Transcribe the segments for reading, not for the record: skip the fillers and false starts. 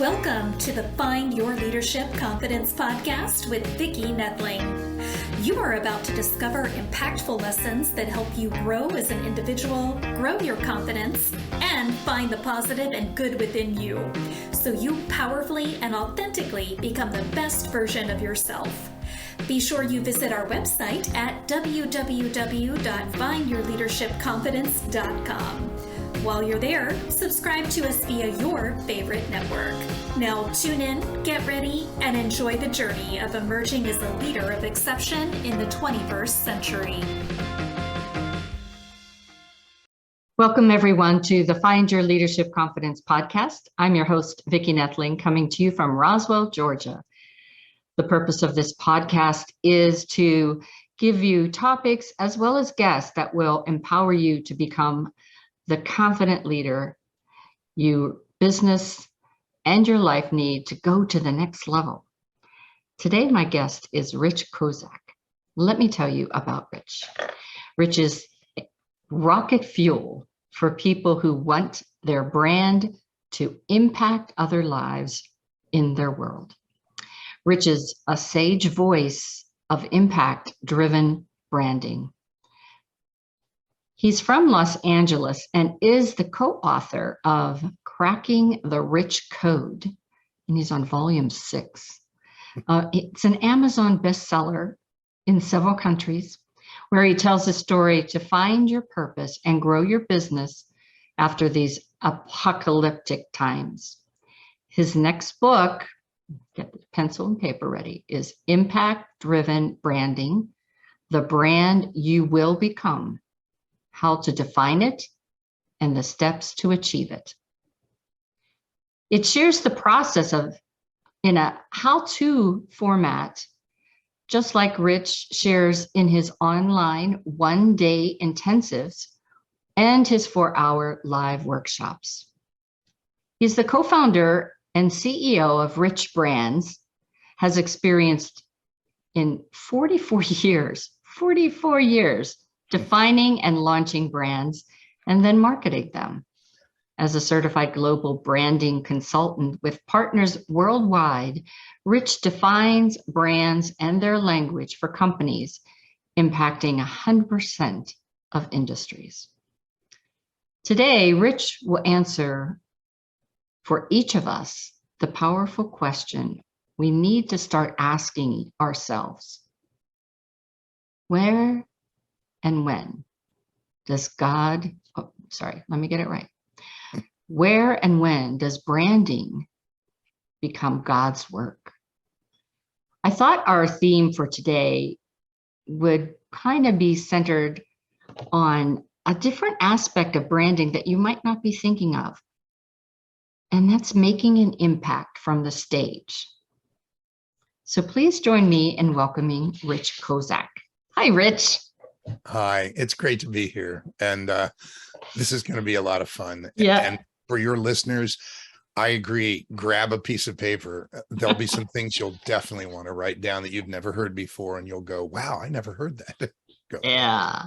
Welcome to the Find Your Leadership Confidence podcast with Vicki Nedling. You are about to discover impactful lessons that help you grow as an individual, grow your confidence, and find the positive and good within you, so you powerfully and authentically become the best version of yourself. Be sure you visit our website at www.findyourleadershipconfidence.com. While you're there, subscribe to us via your favorite network. Now tune in, get ready, and enjoy the journey of emerging as a leader of exception in the 21st century. Welcome, everyone, to the Find Your Leadership Confidence podcast. I'm your host, Vicki Nedling, coming to you from Roswell, Georgia. The purpose of this podcast is to give you topics as well as guests that will empower you to become the confident leader your business and your life need to go to the next level. Today, my guest is Rich Kozak. Let me tell you about Rich. Rich is rocket fuel for people who want their brand to impact other lives in their world. Rich is a sage voice of impact-driven branding. He's from Los Angeles and is the co-author of Cracking the Rich Code, and he's on volume 6. It's an Amazon bestseller in several countries, where he tells a story to find your purpose and grow your business after these apocalyptic times. His next book, get the pencil and paper ready, is Impact-Driven Branding, The Brand You Will Become, How to Define It, and the Steps to Achieve It. It shares the process in a how-to format, just like Rich shares in his online one-day intensives and his 4-hour live workshops. He's the co-founder and CEO of Rich Brands, has experienced in 44 years, defining and launching brands and then marketing them. As a certified global branding consultant with partners worldwide, Rich defines brands and their language for companies impacting 100% of industries. Today, Rich will answer for each of us the powerful question we need to start asking ourselves. Where and when does Where and when does branding become God's work? I thought our theme for today would kind of be centered on a different aspect of branding that you might not be thinking of, and that's making an impact from the stage. So please join me in welcoming Rich Kozak. Hi, Rich. Hi, it's great to be here. And this is going to be a lot of fun. Yeah. And for your listeners, I agree. Grab a piece of paper. There'll be some things you'll definitely want to write down that you've never heard before. And you'll go, wow, I never heard that. Go. Yeah.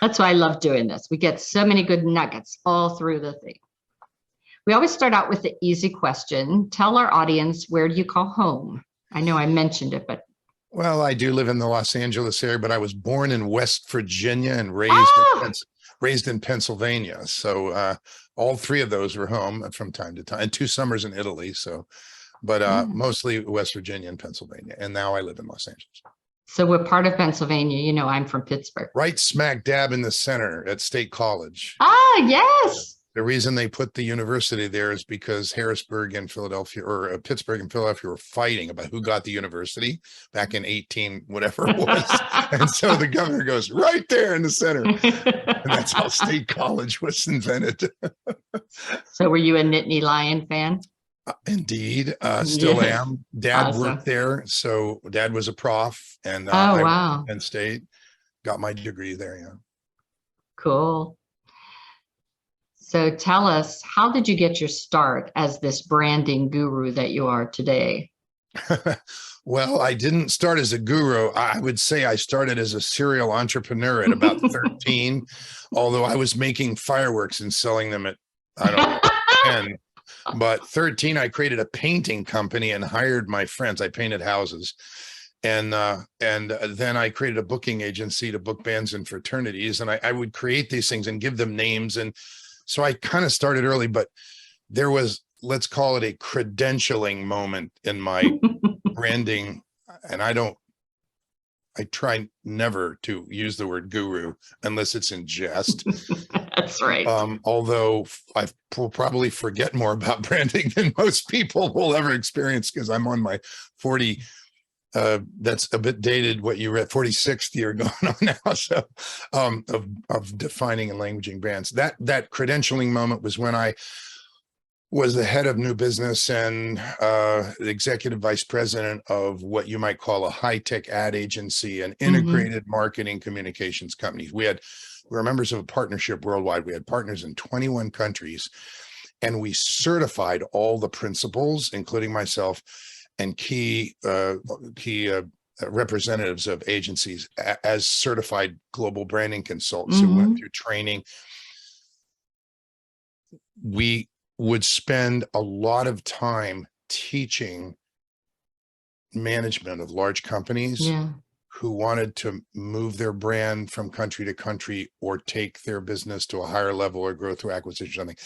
That's why I love doing this. We get so many good nuggets all through the thing. We always start out with the easy question. Tell our audience, where do you call home? I know I mentioned it, but Well, I do live in the Los Angeles area, but I was born in West Virginia and raised in Pennsylvania. So all three of those were home from time to time, and 2 summers in Italy. But mostly West Virginia and Pennsylvania. And now I live in Los Angeles. So we're part of Pennsylvania. You know, I'm from Pittsburgh. Right smack dab in the center at State College. Ah, yes. The reason they put the university there is because Harrisburg and Philadelphia, or Pittsburgh and Philadelphia, were fighting about who got the university back in 18, whatever it was. And so the governor goes right there in the center. And that's how State College was invented. So were you a Nittany Lion fan? Indeed, still am. Dad worked there. So Dad was a prof, and I went to Penn State, got my degree there. Yeah. Cool. So tell us, how did you get your start as this branding guru that you are today? Well, I didn't start as a guru. I would say I started as a serial entrepreneur at about 13, although I was making fireworks and selling them at, I don't know, 10. But 13, I created a painting company and hired my friends. I painted houses. And then I created a booking agency to book bands and fraternities. And I would create these things and give them names. And so I kind of started early, but there was, let's call it a credentialing moment in my branding. And I try never to use the word guru unless it's in jest. That's right. Although I will probably forget more about branding than most people will ever experience because I'm on my 40. That's a bit dated what you read, 46th year going on now. So of defining and languaging brands. That credentialing moment was when I was the head of new business and the executive vice president of what you might call a high-tech ad agency and integrated marketing communications companies. We were members of a partnership worldwide. We had partners in 21 countries, and we certified all the principals, including myself, and key representatives of agencies as certified global branding consultants who went through training. We would spend a lot of time teaching management of large companies who wanted to move their brand from country to country or take their business to a higher level or grow through acquisition or something,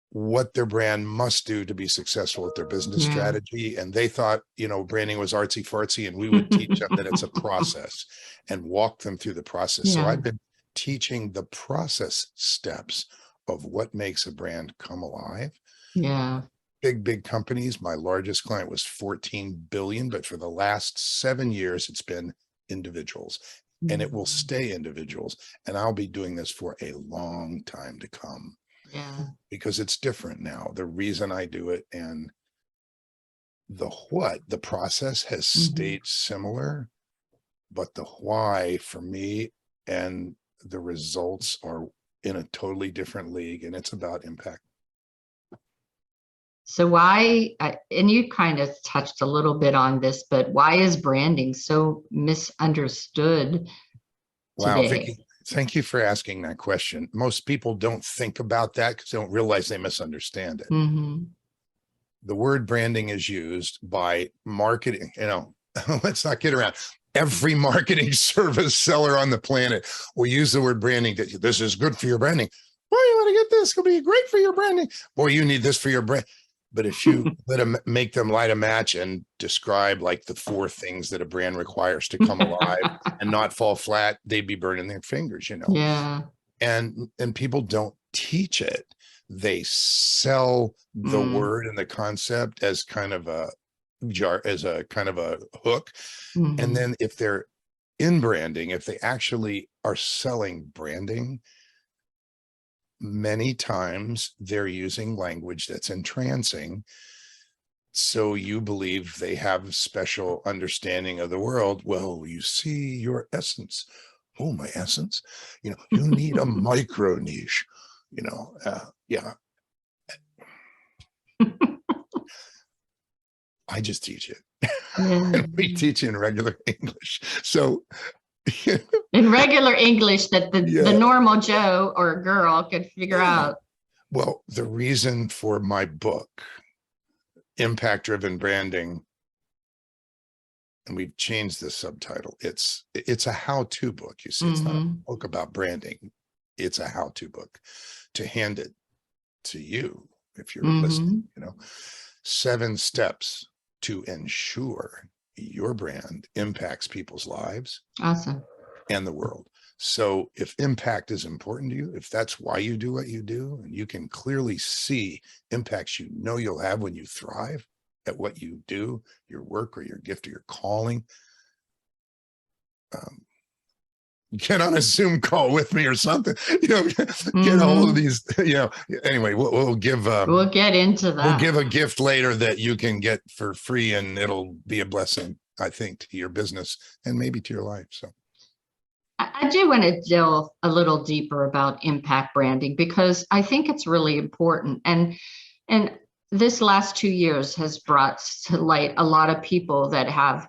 what their brand must do to be successful with their business strategy. And they thought, branding was artsy fartsy, and we would teach them that it's a process and walk them through the process. So I've been teaching the process steps of what makes a brand come alive. Big companies. My largest client was 14 billion, but for the last 7 years, it's been individuals, and it will stay individuals. And I'll be doing this for a long time to come. Because it's different now. The reason I do it and the process has stayed similar, but the why for me and the results are in a totally different league, and it's about impact. So why, and you kind of touched a little bit on this, but why is branding so misunderstood Wow, today? Vicki, thank you for asking that question. Most people don't think about that because they don't realize they misunderstand it. The word branding is used by marketing, let's not get around. Every marketing service seller on the planet will use the word branding. This is good for your branding. Boy, you want to get this, it'll be great for your branding. Boy, you need this for your brand. But if you make them light a match and describe like the 4 things that a brand requires to come alive and not fall flat, they'd be burning their fingers, And people don't teach it. They sell the word and the concept as kind of a hook. And then if they're in branding, if they actually are selling branding, many times they're using language that's entrancing. So you believe they have special understanding of the world. Well, you see your essence. Oh, my essence. You need a micro niche, I just teach it. And we teach in regular English. So in regular English that the normal Joe or girl could figure out. Well, the reason for my book, Impact Driven Branding, and we've changed the subtitle. It's a how-to book. You see, it's not a book about branding. It's a how-to book to hand it to you if you're listening, 7 steps to ensure your brand impacts people's lives. Awesome. And the world. So if impact is important to you, if that's why you do what you do, and you can clearly see impacts you'll have when you thrive at what you do, your work or your gift or your calling, get on a Zoom call with me or something, get all of these, anyway, we'll give, we'll get into that. We'll give a gift later that you can get for free, and it'll be a blessing, I think, to your business and maybe to your life. So I do want to delve a little deeper about impact branding, because I think it's really important. And this last 2 years has brought to light a lot of people that have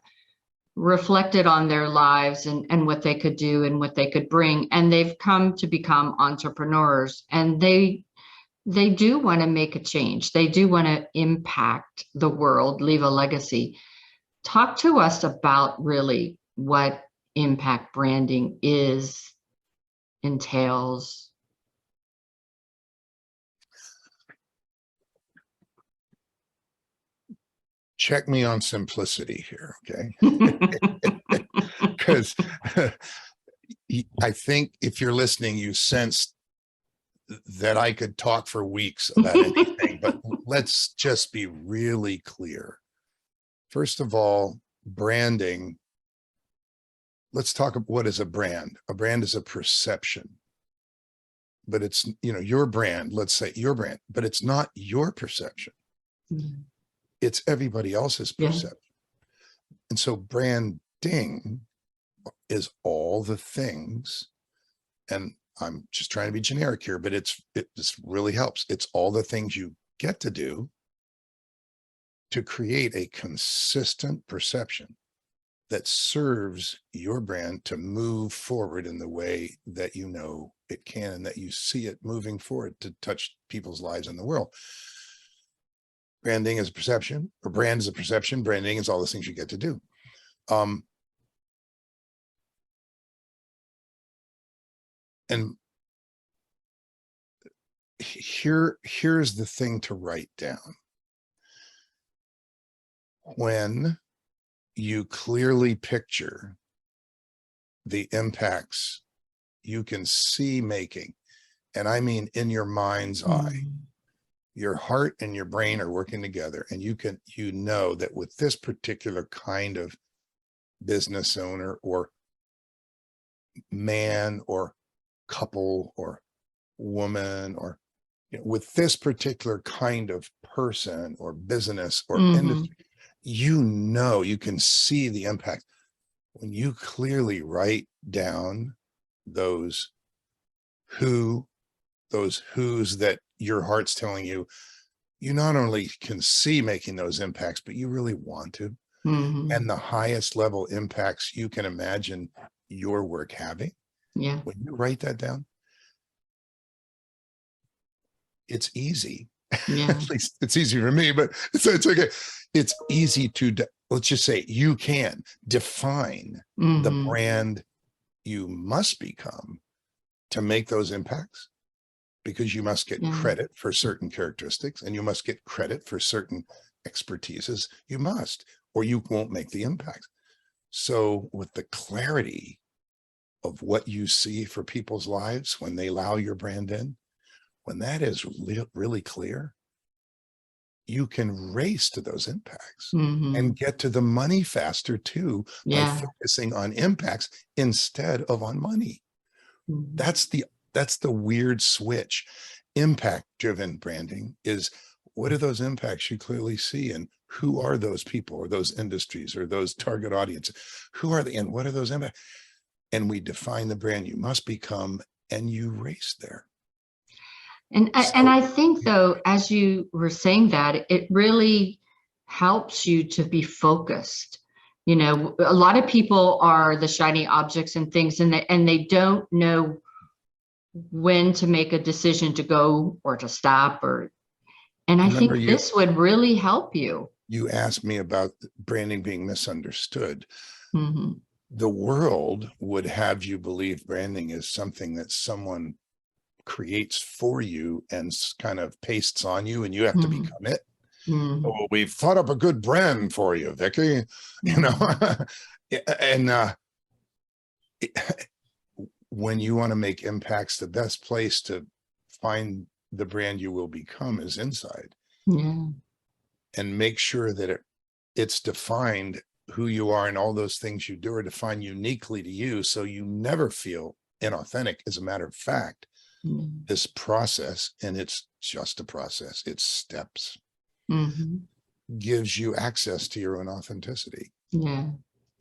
reflected on their lives and what they could do and what they could bring. And they've come to become entrepreneurs, and they they do want to make a change. They do want to impact the world, leave a legacy. Talk to us about really what impact branding is, entails. Check me on simplicity here, okay? Because I think if you're listening, you sense that I could talk for weeks about anything, but let's just be really clear. First of all, branding. Let's talk about what is a brand. A brand is a perception, but it's, your brand, let's say your brand, but it's not your perception. Mm. It's everybody else's perception. Yeah. And so branding is all the things, and I'm just trying to be generic here, but it just really helps. It's all the things you get to do to create a consistent perception that serves your brand to move forward in the way that you know it can, and that you see it moving forward to touch people's lives in the world. Branding is a perception, or brand is a perception. Branding is all the things you get to do. And here's the thing to write down. When you clearly picture the impacts you can see making, and I mean in your mind's eye, your heart and your brain are working together, and you know that with this particular kind of business owner or man or couple or woman, or with this particular kind of person or business or industry, you can see the impact. When you clearly write down those who's that your heart's telling you, you not only can see making those impacts, but you really want to. And the highest level impacts you can imagine your work having. Yeah. When you write that down, it's easy. Yeah. At least it's easy for me, but it's okay. It's easy to, let's just say, you can define the brand you must become to make those impacts, because you must get credit for certain characteristics, and you must get credit for certain expertises. You must, or you won't make the impact. So with the clarity of what you see for people's lives when they allow your brand in, when that is really clear, you can race to those impacts and get to the money faster too, by focusing on impacts instead of on money. That's the weird switch. Impact driven branding is, what are those impacts you clearly see, and who are those people or those industries or those target audiences? Who are they, and what are those impacts? And we define the brand you must become, and you race there. And I think, though, as you were saying that, it really helps you to be focused. A lot of people are the shiny objects and things, and they don't know when to make a decision to go or to stop, and I think this would really help you. You asked me about branding being misunderstood. The world would have you believe branding is something that someone creates for you and kind of pastes on you, and you have to become it. Oh, we've thought up a good brand for you, Vicki. And when you want to make impacts, the best place to find the brand you will become is inside. And make sure that it's defined who you are, and all those things you do are defined uniquely to you, so you never feel inauthentic. As a matter of fact, this process, and it's just a process, it's steps, gives you access to your own authenticity.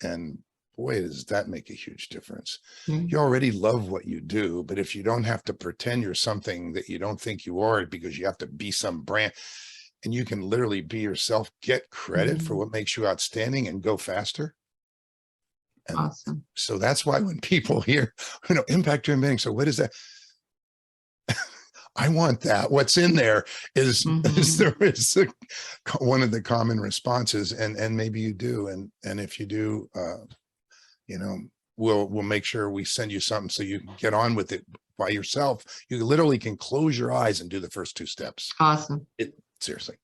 And boy, does that make a huge difference. You already love what you do, but if you don't have to pretend you're something that you don't think you are, because you have to be some brand, and you can literally be yourself, get credit for what makes you outstanding, and go faster. And awesome. So that's why when people hear, impact driven branding, so what is that? I want that. What's in there is, is one of the common responses. And maybe you do. And if you do, you know, we'll make sure we send you something so you can get on with it by yourself. You literally can close your eyes and do the first 2 steps. Awesome. Seriously.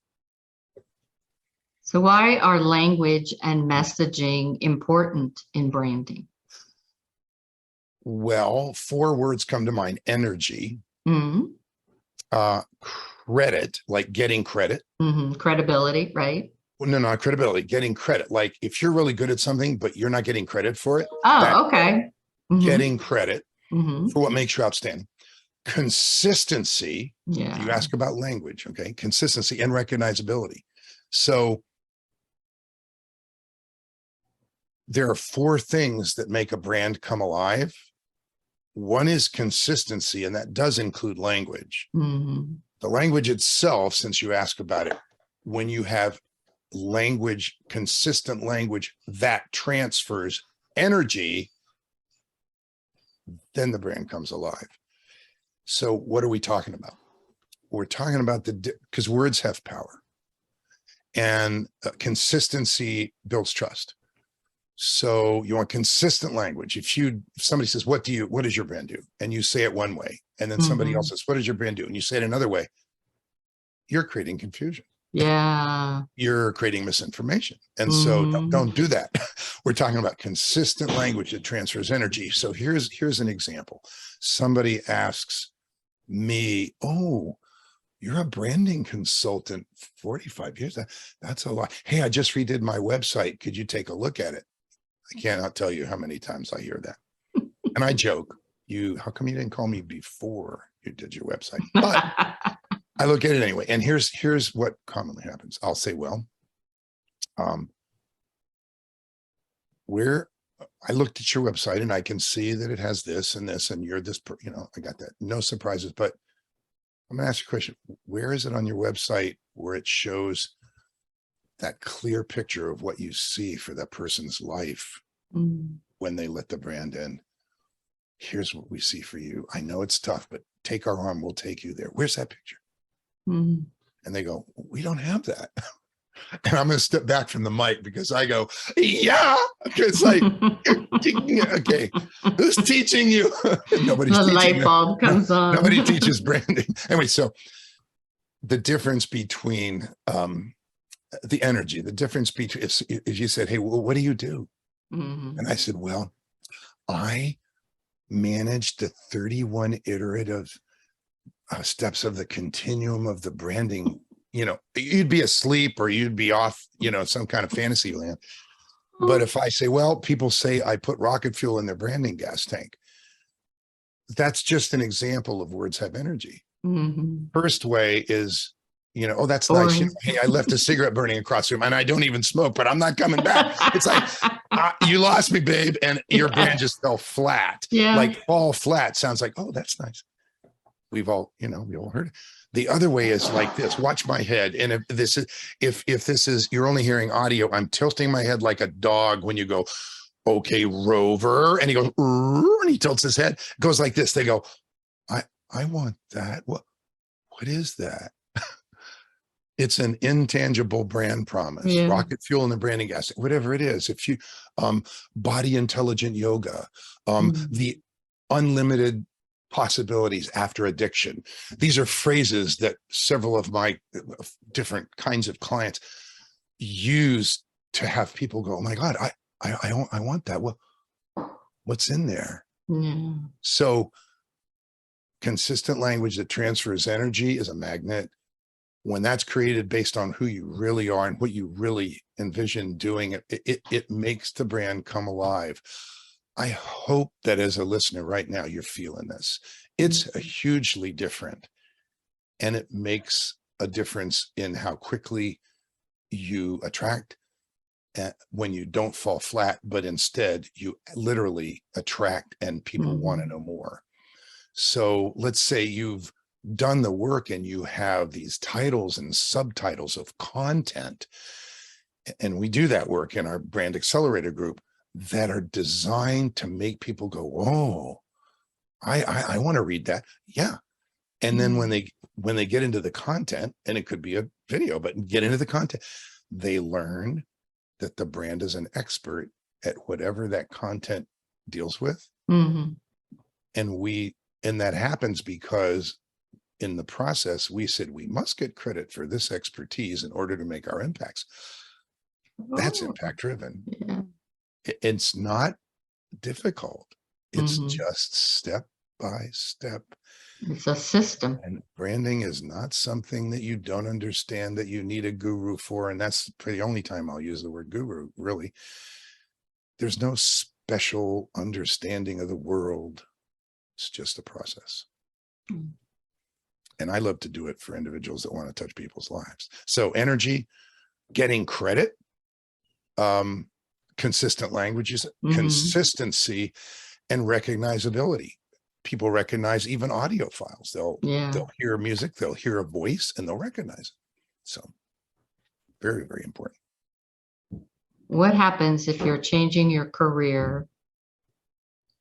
So why are language and messaging important in branding? Well, 4 words come to mind: energy, credit, like getting credit. Credibility, right? Well, no, not credibility, getting credit. Like if you're really good at something, but you're not getting credit for it. Oh, okay. Getting credit for what makes you outstanding. Consistency. Yeah. You ask about language. Okay. Consistency and recognizability. So there are 4 things that make a brand come alive. One is consistency, and that does include language. The language itself, since you ask about it, when you have language, consistent language that transfers energy, then the brand comes alive. So what are we talking about? We're talking about because words have power, and consistency builds trust. So you want consistent language. If somebody says, what does your brand do? And you say it one way, and then somebody else says, what does your brand do? And you say it another way, you're creating confusion. Yeah. You're creating misinformation. And so don't do that. We're talking about consistent language that transfers energy. So here's an example. Somebody asks me, oh, you're a branding consultant, 45 years. That's a lot. Hey, I just redid my website. Could you take a look at it? I cannot tell you how many times I hear that. And I joke, how come you didn't call me before you did your website? But I look at it anyway. And here's what commonly happens. I'll say, well, I looked at your website and I can see that it has this and this, and you're this, I got that. No surprises, but I'm gonna ask you a question. Where is it on your website where it shows that clear picture of what you see for that person's life when they let the brand in? Here's what we see for you. I know it's tough, but take our arm, we'll take you there. Where's that picture? And they go, we don't have that. And I'm going to step back from the mic because I go, yeah. It's like, okay, who's teaching you? Nobody's the teaching light bulb comes on. Nobody teaches branding. Anyway, so the difference between the energy, the difference between, if you said, hey, well, what do you do? And I said, well, I managed the 31 iterative steps of the continuum of the branding. You'd be asleep or you'd be off, some kind of fantasy land. But if I say, well, people say I put rocket fuel in their branding gas tank, that's just an example of words have energy. First way is, oh, that's nice. Hey, I left a cigarette burning across the room and I don't even smoke, but I'm not coming back. It's like, you lost me, babe. And your brand just fell flat. Yeah. Like fall flat sounds like, oh, that's nice. We all heard it. The other way is like this. Watch my head. And if this is, you're only hearing audio, I'm tilting my head like a dog when you go, okay, Rover. And he goes, and he tilts his head. It goes like this. They go, I want that. What is that? It's an intangible brand promise. Yeah. Rocket fuel in the branding gas, whatever it is. If you, body intelligent yoga, the unlimited possibilities after addiction. These are phrases that several of my different kinds of clients use to have people go, oh my God, I want that. Well, what's in there? So consistent language that transfers energy is a magnet. When that's created based on who you really are and what you really envision doing, it makes the brand come alive. I hope that as a listener right now, you're feeling this. It's a hugely different, and it makes a difference in how quickly you attract when you don't fall flat, but instead you literally attract and people want to know more. So let's say you've done the work and you have these titles and subtitles of content, and we do that work in our Brand Accelerator group, that are designed to make people go, oh, I want to read that. Yeah. And then when they get into the content, and it could be a video, but get into the content, they learn that the brand is an expert at whatever that content deals with. Mm-hmm. And that happens because in the process, we said we must get credit for this expertise in order to make our impacts. That's impact driven. Yeah. It's not difficult. It's Mm-hmm. just step by step. It's a system. And branding is not something that you don't understand, that you need a guru for. And that's the only time I'll use the word guru, really. There's no special understanding of the world. It's just a process. Mm. And I love to do it for individuals that want to touch people's lives. So energy, getting credit, consistent languages, consistency, and recognizability. People recognize even audio files. They'll hear music, they'll hear a voice, and they'll recognize it. So very, very important. What happens if you're changing your career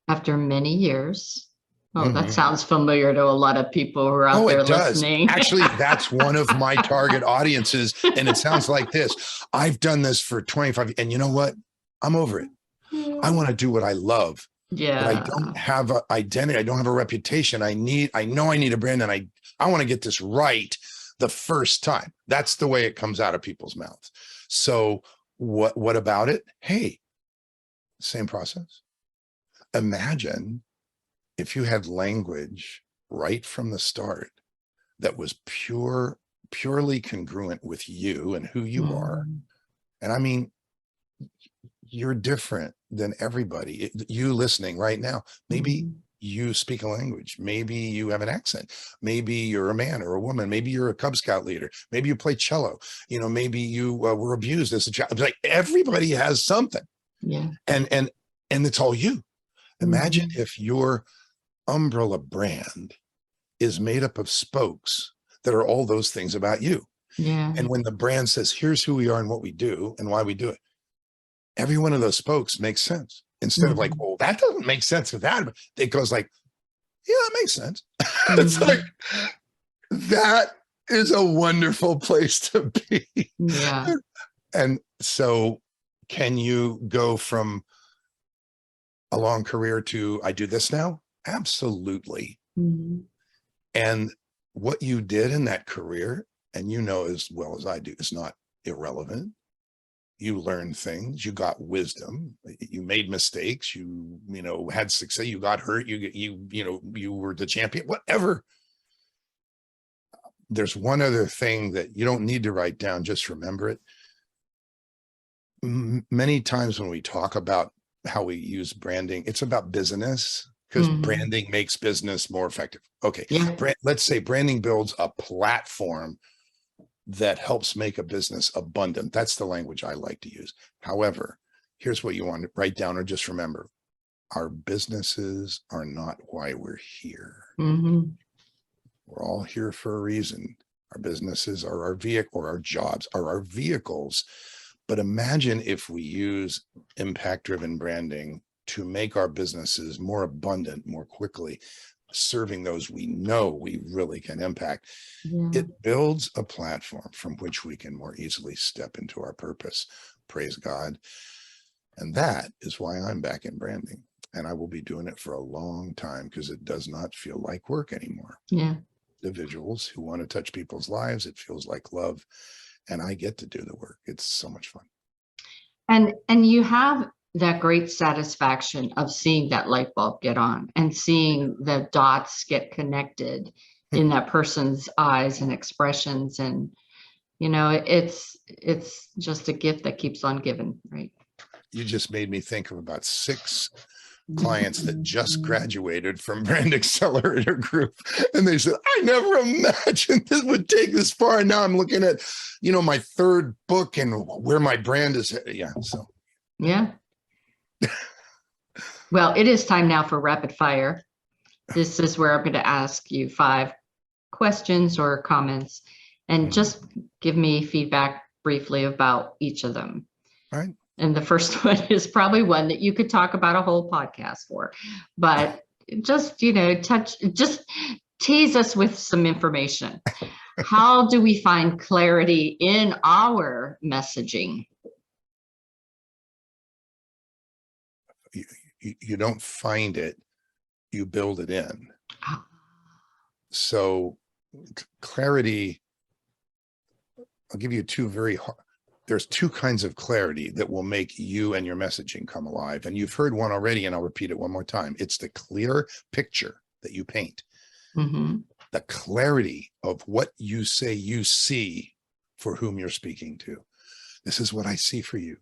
after many years? Oh, that sounds familiar to a lot of people who are out there listening. Actually, that's one of my target audiences. And it sounds like this. I've done this for 25 years. And you know what? I'm over it. I want to do what I love. Yeah. But I don't have an identity. I don't have a reputation. I know I need a brand, and I want to get this right the first time. That's the way it comes out of people's mouths. So what about it? Hey, same process. Imagine if you had language right from the start that was purely congruent with you and who you are. And I mean, you're different than everybody. You listening right now, maybe you speak a language, maybe you have an accent, maybe you're a man or a woman, maybe you're a Cub Scout leader, maybe you play cello, maybe you were abused as a child. Like, everybody has something. Yeah. And it's all you. Imagine if your umbrella brand is made up of spokes that are all those things about you. Yeah. And when the brand says, here's who we are and what we do and why we do it, every one of those spokes makes sense. Instead of like, well, that doesn't make sense with that. It goes like, yeah, it makes sense. It's like, that is a wonderful place to be. Yeah. And so can you go from a long career to I do this now? Absolutely. And what you did in that career, and as well as I do, is not irrelevant. You learned things, you got wisdom, you made mistakes, you had success, you got hurt, you were the champion, whatever. There's one other thing that you don't need to write down, just remember it. Many times when we talk about how we use branding, it's about business, because branding makes business more effective. Okay. Yeah. Let's say branding builds a platform that helps make a business abundant. That's the language I like to use. However, here's what you want to write down or just remember. Our businesses are not why we're here. We're all here for a reason. Our businesses are our vehicle, or our jobs are our vehicles. But imagine if we use impact-driven branding to make our businesses more abundant, more quickly, serving those we know we really can impact. Yeah. It builds a platform from which we can more easily step into our purpose. Praise God. And that is why I'm back in branding. And I will be doing it for a long time, because it does not feel like work anymore. Yeah. Individuals who want to touch people's lives, it feels like love. And I get to do the work. It's so much fun. And you have that great satisfaction of seeing that light bulb get on and seeing the dots get connected in that person's eyes and expressions. And, it's just a gift that keeps on giving, right? You just made me think of about 6 clients that just graduated from Brand Accelerator Group. And they said, I never imagined this would take this far. And now I'm looking at, my 3rd book and where my brand is. Yeah. So. Yeah. Well, it is time now for rapid fire. This is where I'm going to ask you 5 questions or comments, and just give me feedback briefly about each of them. All right. And the first one is probably one that you could talk about a whole podcast for, but just, tease us with some information. How do we find clarity in our messaging? You don't find it, you build it in. Ah. So clarity, I'll give you there's two kinds of clarity that will make you and your messaging come alive. And you've heard one already, and I'll repeat it one more time. It's the clear picture that you paint. Mm-hmm. The clarity of what you say you see for whom you're speaking to. This is what I see for you.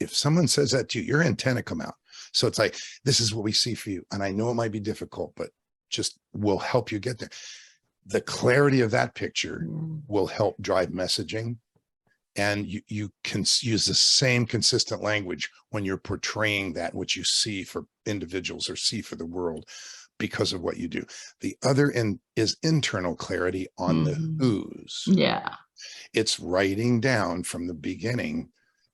If someone says that to you, your antenna come out. So it's like, this is what we see for you. And I know it might be difficult, but just will help you get there. The clarity of that picture will help drive messaging. And you can use the same consistent language when you're portraying that which you see for individuals or see for the world because of what you do. The other is internal clarity on the who's. Yeah. It's writing down from the beginning.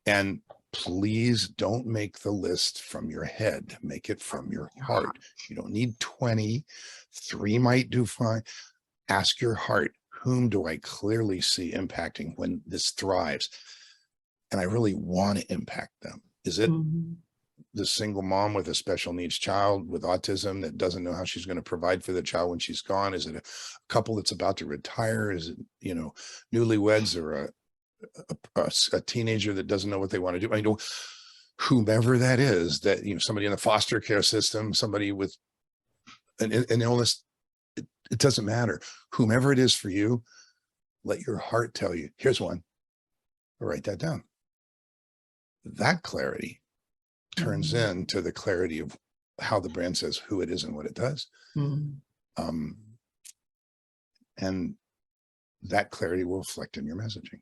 And please don't make the list from your head. Make it from your heart. You don't need 20. 3 might do fine. Ask your heart, whom do I clearly see impacting when this thrives? And I really want to impact them. Is it the single mom with a special needs child with autism that doesn't know how she's going to provide for the child when she's gone? Is it a couple that's about to retire? Is it, newlyweds, or a teenager that doesn't know what they want to do? I know whomever that is, that, somebody in the foster care system, somebody with an illness, it doesn't matter. Whomever it is for you, let your heart tell you, here's one. Write that down. That clarity turns into the clarity of how the brand says who it is and what it does. And that clarity will reflect in your messaging.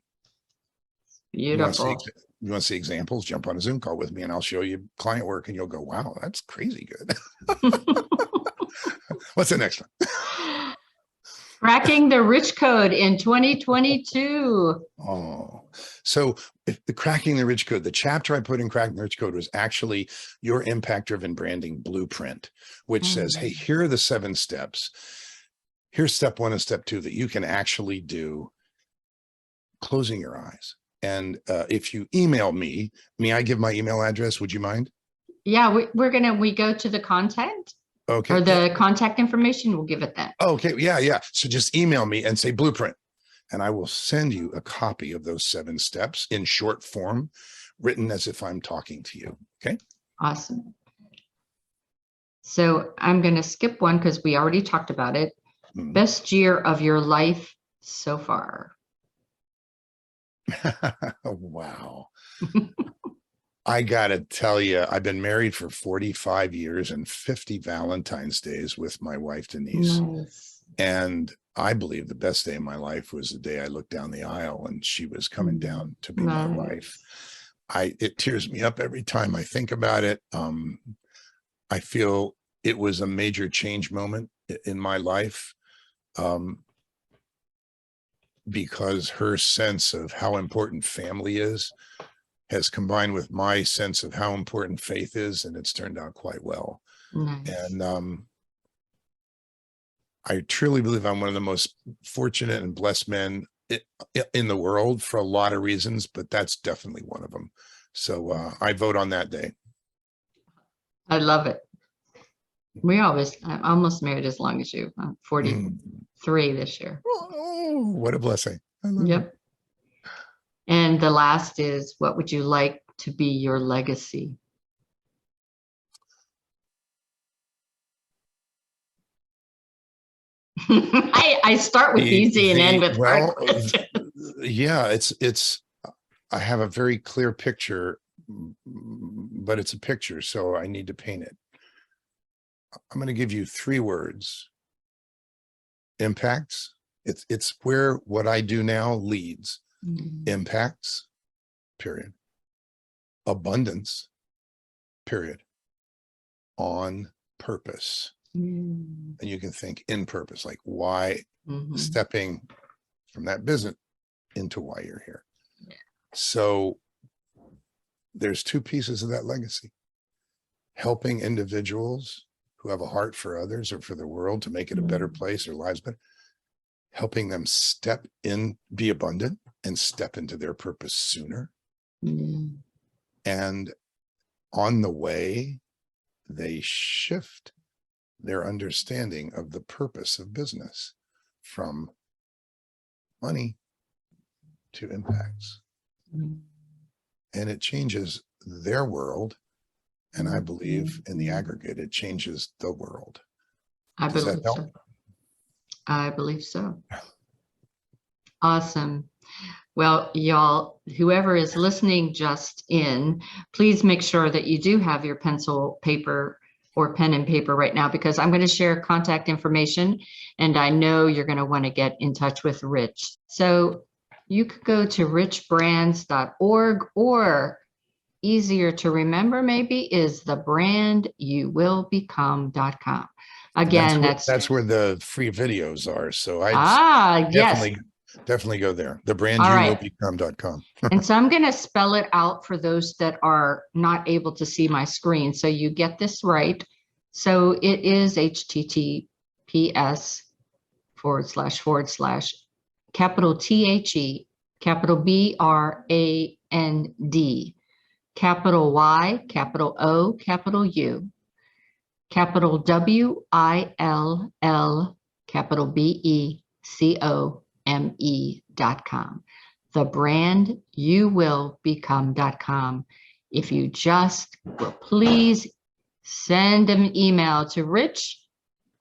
Beautiful. You want to see examples? Jump on a Zoom call with me and I'll show you client work and you'll go, wow, that's crazy good. What's the next one? Cracking the Rich Code in 2022. Oh, so the Cracking the Rich Code, the chapter I put in Cracking the Rich Code was actually your impact-driven branding blueprint, which says, hey, here are the 7 steps. Here's step 1 and step 2 that you can actually do closing your eyes. And if you email me, may I give my email address? Would you mind? Yeah, we go to the content. Okay. Or the contact information, we'll give it that. Okay. Yeah. So just email me and say blueprint, and I will send you a copy of those 7 steps in short form, written as if I'm talking to you. Okay. Awesome. So I'm going to skip one because we already talked about it. Best year of your life so far. Wow. I gotta tell you, I've been married for 45 years and 50 Valentine's days with my wife, Denise. Nice. And I believe the best day of my life was the day I looked down the aisle and she was coming down to be my wife. It tears me up every time I think about it. I feel it was a major change moment in my life, because her sense of how important family is has combined with my sense of how important faith is, and it's turned out quite well. Nice. And I truly believe I'm one of the most fortunate and blessed men in the world for a lot of reasons, but that's definitely one of them. So I vote on that day. I love it. I'm almost married as long as you. I'm 43 this year. Oh, what a blessing. I love it. And the last is, what would you like to be your legacy? I start with easy and end with hard questions. Yeah, I have a very clear picture, but it's a picture, so I need to paint it. I'm going to give you 3 words. Impacts. It's where what I do now leads. Impacts, period. Abundance, period. On purpose. And you can think in purpose, like why, stepping from that business into why you're here. So there's 2 pieces of that legacy: helping individuals who have a heart for others or for the world to make it a better place or lives better, helping them step in, be abundant and step into their purpose sooner. And on the way, they shift their understanding of the purpose of business from money to impacts. And it changes their world. And I believe in the aggregate, it changes the world. Does that help? So. I believe so. Awesome. Well, y'all, whoever is listening just in, please make sure that you do have your pencil, paper, or pen and paper right now, because I'm going to share contact information, and I know you're going to want to get in touch with Rich. So you could go to richbrands.org, or easier to remember maybe is thebrandyouvillbecome.com. Again, that's where the free videos are. So I definitely go there. Thebrandyouvillbecome.com. And so I'm going to spell it out for those that are not able to see my screen, so you get this right. So it is https:// capital THE, capital BRAND, capital Y, capital O, capital U, capital WILL, capital BECOME.com. Thebrandyouvillbecome.com. If you just will please send an email to Rich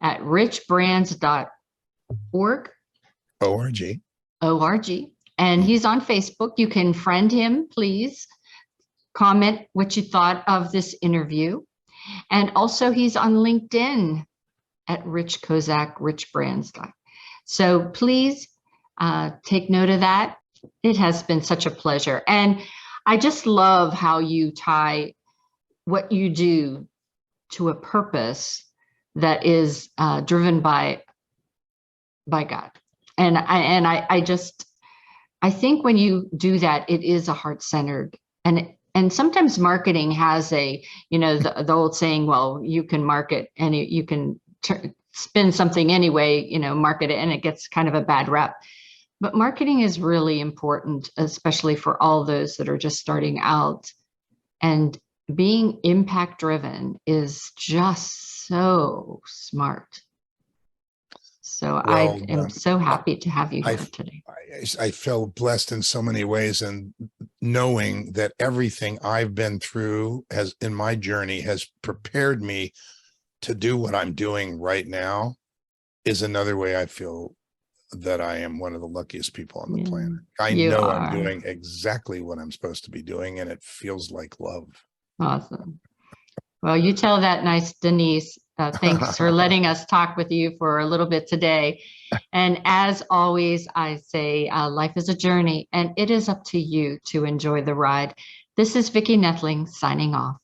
at richbrands.org. ORG. And he's on Facebook. You can friend him, please. Comment what you thought of this interview. And also he's on LinkedIn at Rich Kozak, Rich Brands. So please take note of that. It has been such a pleasure. And I just love how you tie what you do to a purpose that is driven by God. And I think when you do that, it is a heart-centered, and sometimes marketing has the old saying, well, you can market and you can spin something anyway, market it, and it gets kind of a bad rep. But marketing is really important, especially for all those that are just starting out. And being impact driven is just so smart. So I am so happy to have you here today. I feel blessed in so many ways, and knowing that everything I've been through in my journey has prepared me to do what I'm doing right now is another way I feel that I am one of the luckiest people on the planet. I know I'm doing exactly what I'm supposed to be doing, and it feels like love. Awesome. Well, you tell that nice Denise. Thanks for letting us talk with you for a little bit today. And as always, I say life is a journey, and it is up to you to enjoy the ride. This is Vicki Nettling signing off.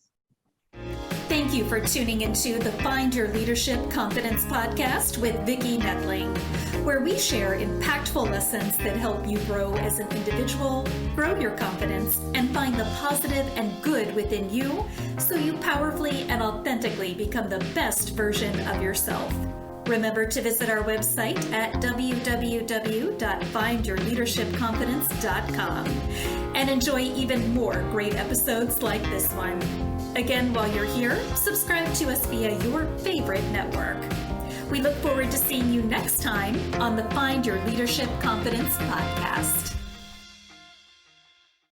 Thank you for tuning into the Find Your Leadership Confidence podcast with Vicki Nettling, where we share impactful lessons that help you grow as an individual, grow your confidence, and find the positive and good within you so you powerfully and authentically become the best version of yourself. Remember to visit our website at www.findyourleadershipconfidence.com and enjoy even more great episodes like this one. Again, while you're here, subscribe to us via your favorite network. We look forward to seeing you next time on the Find Your Leadership Confidence podcast.